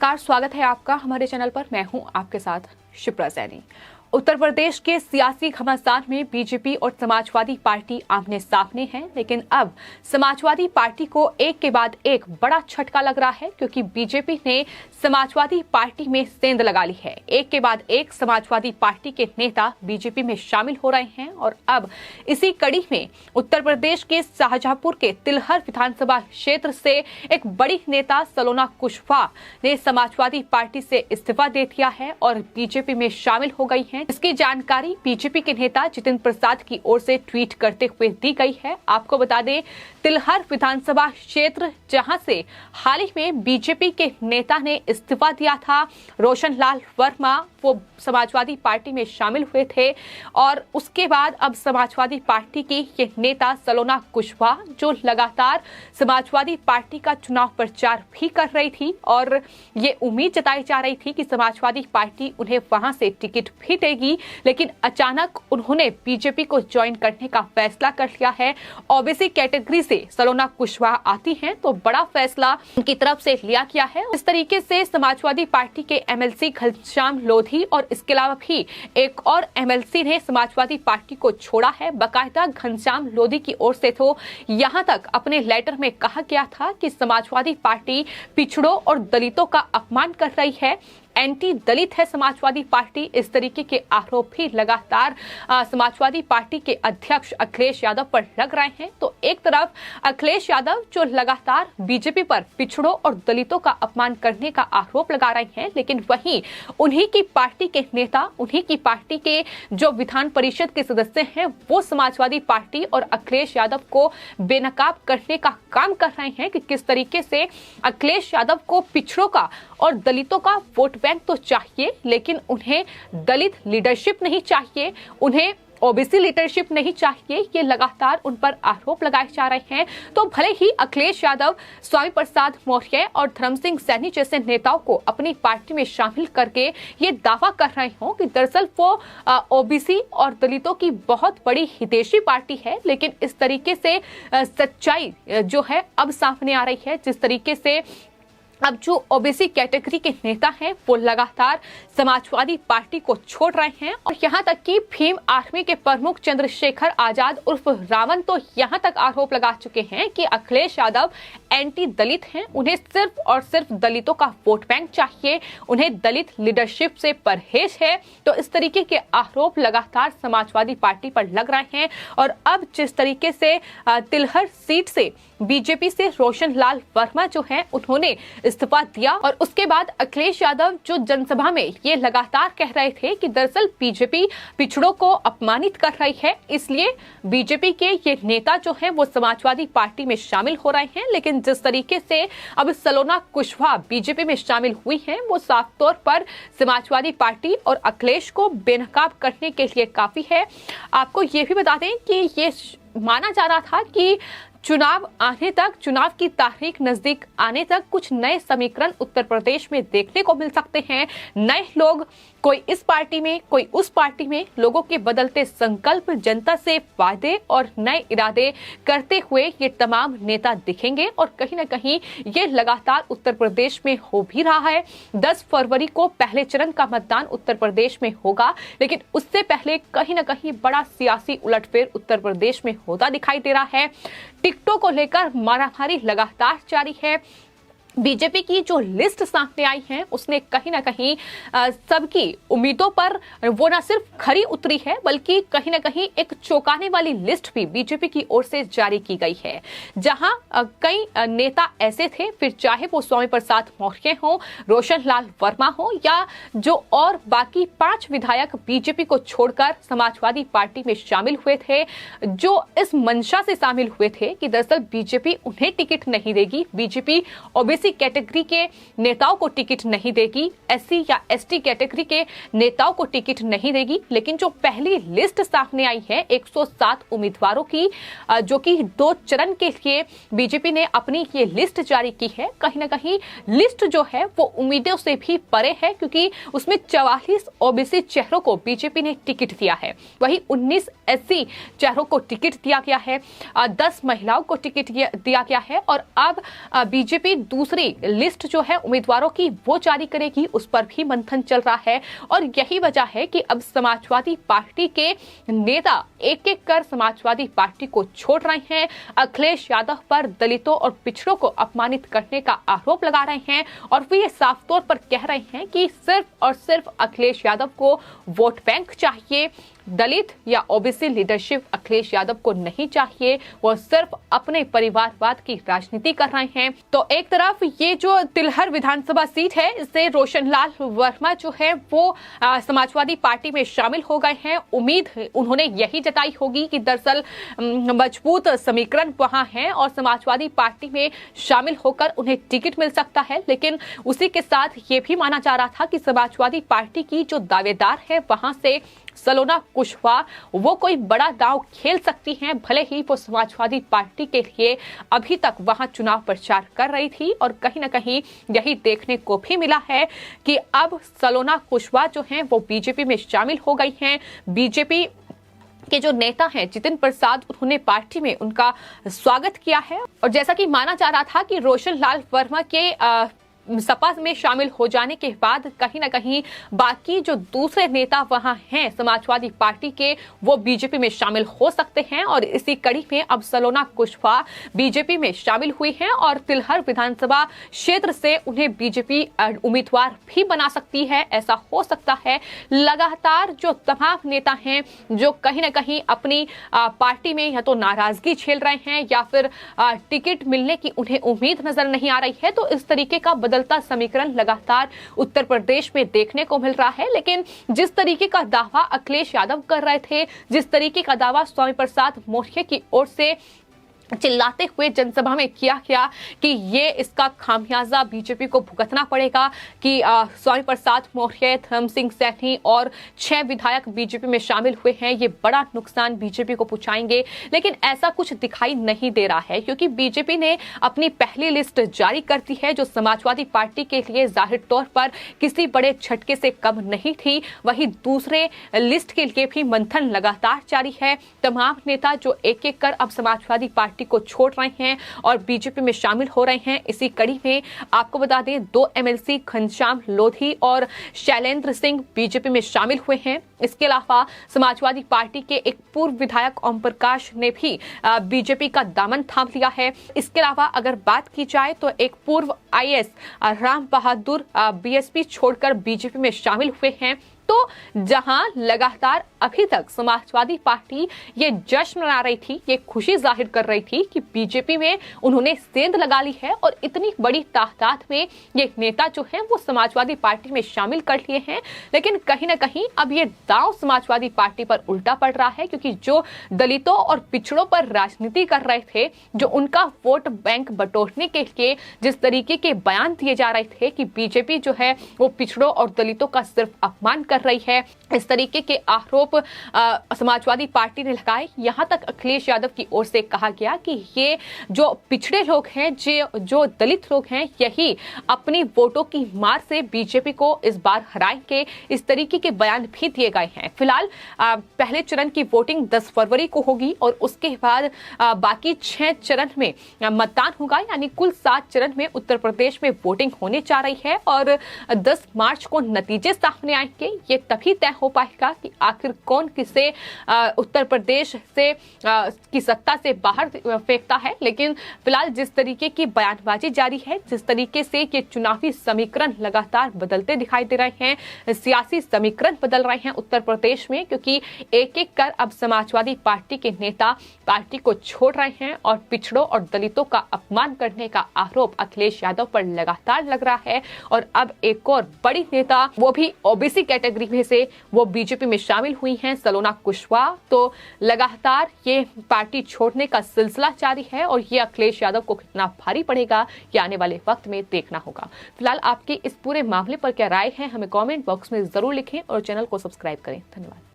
नमस्कार, स्वागत है आपका हमारे चैनल पर। मैं हूं आपके साथ शिप्रा सैनी। उत्तर प्रदेश के सियासी घमासान में बीजेपी और समाजवादी पार्टी आमने सामने हैं, लेकिन अब समाजवादी पार्टी को एक के बाद एक बड़ा झटका लग रहा है, क्योंकि बीजेपी ने समाजवादी पार्टी में सेंध लगा ली है। एक के बाद एक समाजवादी पार्टी के नेता बीजेपी में शामिल हो रहे हैं और अब इसी कड़ी में उत्तर प्रदेश के शाहजहांपुर के तिलहर विधानसभा क्षेत्र से एक बड़ी नेता सलोना कुशवाहा ने समाजवादी पार्टी से इस्तीफा दे दिया है और बीजेपी में शामिल हो गई हैं। इसकी जानकारी बीजेपी के नेता जितेंद्र प्रसाद की ओर से ट्वीट करते हुए दी गई है। आपको बता दें, तिलहर विधानसभा क्षेत्र जहां से हाल ही में बीजेपी के नेता ने इस्तीफा दिया था, रोशन लाल वर्मा, वो समाजवादी पार्टी में शामिल हुए थे और उसके बाद अब समाजवादी पार्टी की ये नेता सलोना कुशवाहा, जो लगातार समाजवादी पार्टी का चुनाव प्रचार भी कर रही थी और ये उम्मीद जताई जा रही थी कि समाजवादी पार्टी उन्हें वहां से टिकट भी देगी, लेकिन अचानक उन्होंने बीजेपी को ज्वाइन करने का फैसला कर लिया है। ओबीसी कैटेगरी से सलोना कुशवाहा आती हैं, तो बड़ा फैसला उनकी तरफ से लिया गया है। इस तरीके से समाजवादी पार्टी के एमएलसी घनश्याम लोधी और इसके अलावा भी एक और एमएलसी ने समाजवादी पार्टी को छोड़ा है। बाकायदा घनश्याम लोधी की ओर से तो यहां तक अपने लेटर में कहा गया था कि समाजवादी पार्टी पिछड़ों और दलितों का अपमान कर रही है, एंटी दलित है समाजवादी पार्टी। इस तरीके के आरोप भी लगातार समाजवादी पार्टी के अध्यक्ष अखिलेश यादव पर लग रहे हैं। तो एक तरफ अखिलेश यादव जो लगातार बीजेपी पर पिछड़ों और दलितों का अपमान करने का आरोप लगा रहे हैं, लेकिन वहीं उन्हीं की पार्टी के नेता, उन्हीं की पार्टी के जो विधान परिषद के सदस्य हैं, वो समाजवादी पार्टी और अखिलेश यादव को बेनकाब करने का काम कर रहे हैं कि किस तरीके से अखिलेश यादव को पिछड़ों का और दलितों का वोट बैंक तो चाहिए, लेकिन उन्हें दलित लीडरशिप नहीं चाहिए, उन्हें ओबीसी लीडरशिप नहीं चाहिए। ये लगातार उन पर आरोप लगाए जा रहे हैं। तो भले ही अखिलेश यादव, स्वामी प्रसाद मौर्य और धर्म सिंह सैनी जैसे नेताओं को अपनी पार्टी में शामिल करके ये दावा कर रहे हों कि दरअसल वो ओबीसी और दलितों की बहुत बड़ी हितैषी पार्टी है, लेकिन इस तरीके से सच्चाई जो है अब सामने आ रही है। जिस तरीके से अब जो ओबीसी कैटेगरी के नेता हैं, वो लगातार समाजवादी पार्टी को छोड़ रहे हैं और यहाँ तक कि भीम आर्मी के प्रमुख चंद्रशेखर आजाद उर्फ रावण तो यहाँ तक आरोप लगा चुके हैं कि अखिलेश यादव एंटी दलित हैं, उन्हें सिर्फ और सिर्फ दलितों का वोट बैंक चाहिए, उन्हें दलित लीडरशिप से परहेज है। तो इस तरीके के आरोप लगातार समाजवादी पार्टी पर लग रहे हैं और अब जिस तरीके से तिलहर सीट से बीजेपी से रोशन लाल वर्मा जो हैं, उन्होंने इस्तीफा दिया और उसके बाद अखिलेश यादव जो जनसभा में ये लगातार कह रहे थे कि दरअसल बीजेपी पिछड़ों को अपमानित कर रही है, इसलिए बीजेपी के ये नेता जो हैं वो समाजवादी पार्टी में शामिल हो रहे हैं। लेकिन जिस तरीके से अब सलोना कुशवाहा बीजेपी में शामिल हुई हैं, वो साफ तौर पर समाजवादी पार्टी और अखिलेश को बेनकाब करने के लिए काफी है। आपको ये भी बता दें कि ये माना जा रहा था कि चुनाव आने तक, चुनाव की तारीख नजदीक आने तक कुछ नए समीकरण उत्तर प्रदेश में देखने को मिल सकते हैं। नए लोग, कोई इस पार्टी में, कोई उस पार्टी में, लोगों के बदलते संकल्प, जनता से वादे और नए इरादे करते हुए ये तमाम नेता दिखेंगे और कहीं ना कहीं ये लगातार उत्तर प्रदेश में हो भी रहा है। 10 फरवरी को पहले चरण का मतदान उत्तर प्रदेश में होगा, लेकिन उससे पहले कहीं ना कहीं बड़ा सियासी उलटफेर उत्तर प्रदेश में होता दिखाई दे रहा है। टिकटों को लेकर मारामारी लगातार जारी है। बीजेपी की जो लिस्ट सामने आई है, उसने कहीं ना कहीं सबकी उम्मीदों पर वो ना सिर्फ खरी उतरी है, बल्कि कहीं ना कहीं एक चौंकाने वाली लिस्ट भी बीजेपी की ओर से जारी की गई है, जहां कई नेता ऐसे थे, फिर चाहे वो स्वामी प्रसाद मौर्य हो, रोशन लाल वर्मा हो या जो और बाकी 5 विधायक बीजेपी को छोड़कर समाजवादी पार्टी में शामिल हुए थे, जो इस मंशा से शामिल हुए थे कि दरअसल बीजेपी उन्हें टिकट नहीं देगी, बीजेपी ओबीसी कैटेगरी के नेताओं को टिकट नहीं देगी, एससी या एसटी कैटेगरी के नेताओं को टिकट नहीं देगी। लेकिन जो पहली लिस्ट सामने आई है 107 उम्मीदवारों की, जो कि 2 चरण के लिए बीजेपी ने अपनी ये लिस्ट जारी की है, कहीं ना कहीं लिस्ट जो है वो उम्मीदों से भी परे है, क्योंकि उसमें 44 ओबीसी चेहरों को बीजेपी ने टिकट दिया है, वही 19 एससी चेहरों को टिकट दिया गया है, 10 महिलाओं को टिकट दिया गया है और अब बीजेपी दूसरे दूसरी लिस्ट जो है उम्मीदवारों की वो जारी करेगी, उस पर भी मंथन चल रहा है। और यही वजह है कि अब समाजवादी पार्टी के नेता एक एक कर समाजवादी पार्टी को छोड़ रहे हैं। अखिलेश यादव पर दलितों और पिछड़ों को अपमानित करने का आरोप लगा रहे हैं और वे ये साफ तौर पर कह रहे हैं कि सिर्फ और सिर्फ अखिलेश यादव को वोट बैंक चाहिए। दलित या ओबीसी लीडरशिप अखिलेश यादव को नहीं चाहिए, वो सिर्फ अपने परिवारवाद की राजनीति कर रहे हैं। तो एक तरफ ये जो तिलहर विधानसभा सीट है, इससे रोशनलाल वर्मा जो है वो समाजवादी पार्टी में शामिल हो गए हैं। उम्मीद उन्होंने यही जताई होगी कि दरअसल मजबूत समीकरण वहां है और समाजवादी पार्टी में शामिल होकर उन्हें टिकट मिल सकता है। लेकिन उसी के साथ ये भी माना जा रहा था कि समाजवादी पार्टी की जो दावेदार है वहां से सलोना कुशवाहा वो कोई बड़ा दांव खेल सकती हैं, भले ही वो समाजवादी पार्टी के लिए अभी तक वहां चुनाव प्रचार कर रही थी। और कहीं ना कहीं यही देखने को भी मिला है कि अब सलोना कुशवाहा जो हैं वो बीजेपी में शामिल हो गई हैं। बीजेपी के जो नेता हैं जितिन प्रसाद, उन्होंने पार्टी में उनका स्वागत किया है। और जैसा कि माना जा रहा था कि रोशनलाल वर्मा के सपा में शामिल हो जाने के बाद कहीं ना कहीं बाकी जो दूसरे नेता वहां हैं समाजवादी पार्टी के, वो बीजेपी में शामिल हो सकते हैं। और इसी कड़ी में अब सलोना कुशवाहा बीजेपी में शामिल हुई हैं और तिलहर विधानसभा क्षेत्र से उन्हें बीजेपी उम्मीदवार भी बना सकती है। ऐसा हो सकता है लगातार जो तमाम नेता हैं जो कहीं ना कहीं अपनी पार्टी में या तो नाराजगी झेल रहे हैं या फिर टिकट मिलने की उन्हें उम्मीद नजर नहीं आ रही है, तो इस तरीके का बदलता समीकरण लगातार उत्तर प्रदेश में देखने को मिल रहा है। लेकिन जिस तरीके का दावा अखिलेश यादव कर रहे थे, जिस तरीके का दावा स्वामी प्रसाद मौर्य की ओर से चिल्लाते हुए जनसभा में किया गया कि ये इसका खामियाजा बीजेपी को भुगतना पड़ेगा, कि स्वामी प्रसाद मौर्य, धर्म सिंह सैनी और 6 विधायक बीजेपी में शामिल हुए हैं, ये बड़ा नुकसान बीजेपी को पहुंचाएंगे। लेकिन ऐसा कुछ दिखाई नहीं दे रहा है क्योंकि बीजेपी ने अपनी पहली लिस्ट जारी कर दी है जो समाजवादी पार्टी के लिए जाहिर तौर पर किसी बड़े झटके से कम नहीं थी। वहीं दूसरे लिस्ट के लिए भी मंथन लगातार जारी है। तमाम नेता जो एक एक कर अब समाजवादी पार्टी को छोड़ रहे हैं और बीजेपी में शामिल हो रहे हैं। इसी कड़ी में आपको बता दें 2 एमएलसी घनश्याम लोधी और शैलेंद्र सिंह बीजेपी में शामिल हुए हैं। इसके अलावा समाजवादी पार्टी के एक पूर्व विधायक ओम प्रकाश ने भी बीजेपी का दामन थाम लिया है। इसके अलावा अगर बात की जाए तो एक पूर्व आईएएस राम बहादुर बीएसपी छोड़कर बीजेपी में शामिल हुए हैं। तो जहां लगातार अभी तक समाजवादी पार्टी ये जश्न मना रही थी, ये खुशी जाहिर कर रही थी कि बीजेपी में उन्होंने सेंध लगा ली है और इतनी बड़ी तादाद में ये नेता जो हैं वो समाजवादी पार्टी में शामिल कर लिए हैं। लेकिन कहीं ना कहीं अब ये दांव समाजवादी पार्टी पर उल्टा पड़ रहा है क्योंकि जो दलितों और पिछड़ों पर राजनीति कर रहे थे, जो उनका वोट बैंक बटोरने के लिए जिस तरीके के बयान दिए जा रहे थे कि बीजेपी जो है वो पिछड़ों और दलितों का सिर्फ अपमान कर रही है, इस तरीके के आरोप समाजवादी पार्टी ने लगाए। यहां तक अखिलेश यादव की ओर से कहा गया कि ये जो पिछड़े लोग हैं, जो दलित लोग हैं, यही अपनी वोटों की मार से बीजेपी को इस बार हराएंगे। इस तरीके के बयान भी दिए गए हैं। फिलहाल पहले चरण की वोटिंग 10 फरवरी को होगी और उसके बाद बाकी 6 चरण में मतदान होगा, यानी कुल 7 चरण में उत्तर प्रदेश में वोटिंग होने जा रही है और 10 मार्च को नतीजे सामने आएंगे। ये तभी तय हो पाएगा कि आखिर कौन किसे उत्तर प्रदेश से की सत्ता से बाहर फेंकता है। लेकिन फिलहाल जिस तरीके की बयानबाजी जारी है, जिस तरीके से ये चुनावी समीकरण लगातार बदलते दिखाई दे रहे हैं, सियासी समीकरण बदल रहे हैं उत्तर प्रदेश में, क्योंकि एक एक कर अब समाजवादी पार्टी के नेता पार्टी को छोड़ रहे हैं और पिछड़ों और दलितों का अपमान करने का आरोप अखिलेश यादव पर लगातार लग रहा है। और अब एक और बड़ी नेता, वो भी ओबीसी कैटेगरी में से, वो बीजेपी में शामिल हुई हैं, सलोना कुशवाहा। तो लगातार ये पार्टी छोड़ने का सिलसिला जारी है और ये अखिलेश यादव को कितना भारी पड़ेगा ये आने वाले वक्त में देखना होगा। फिलहाल आपकी इस पूरे मामले पर क्या राय है, हमें कमेंट बॉक्स में जरूर लिखें और चैनल को सब्सक्राइब करें। धन्यवाद।